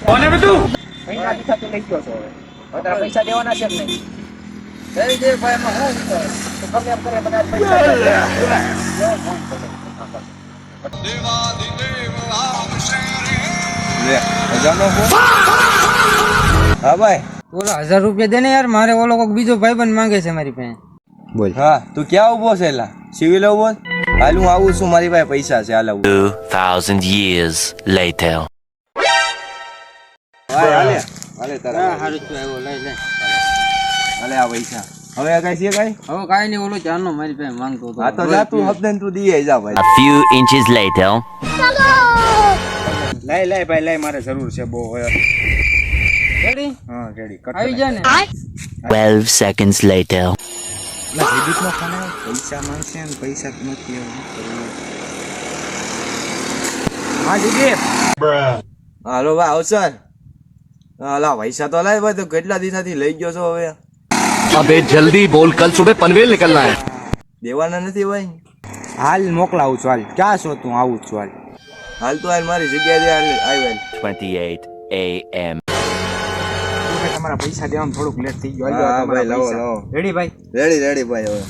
કોને બધું મહિના દીધા તો લઈ ગયો છો હવે તારા પૈસા દેવાના છે કે નહીં દઈ દે ભાઈ એમાં હું તો ગમે એમ કરે બધા પૈસા લે હજારનો ફોન હા ભાઈ બોલો 1000 રૂપિયા દે ને યાર મારે ઓલો કોક બીજો ભાઈબંધ માંગે છે મારી પાસે બોલ હા તું ક્યાં ઉભો છે એલા સિવિલ ઉભો હાલ હું આવું છું મારી પાસે પૈસા છે હાલ આવું 2000 years later. હાલે હાલે તારા હારું તું આવ્યો લઈ લે હાલે આ પૈસા હવે આ કઈ છે કઈ હવે કાઈ નહીં ઓલો ચારનો મારી પાસે માંગતો હતો હા તો જા તું હપ્તે તું દીએ જા ભાઈ A few inches later. લઈ લઈ ભાઈ લઈ મારે જરૂર છે બહુ રેડી હા રેડી આવી જા ને 12 seconds later. ક્રેડિટનો ફોન પૈસા માંગશે ને પૈસા નથી હા દીદી હાલો ભાઈ અવસર હાલા પૈસા તો લાય ભાઈ તો કેટલા દિવસથી લઈ ગયો છો હવે अबे जल्दी बोल कल सुबह पनवेल निकलना है દેવાના નથી ભાઈ હાલ મોકલાવું છું હાલ ક્યાં છો તું આવું છું હાલ હાલ તો હાલ મારી જગ્યાએ આવ્યો 28 a.m. તમારા પૈસા દેવામાં થોડુંક લેટ થઈ ગયું હા ભાઈ લાવો લાવો રેડી ભાઈ રેડી રેડી ભાઈ હવે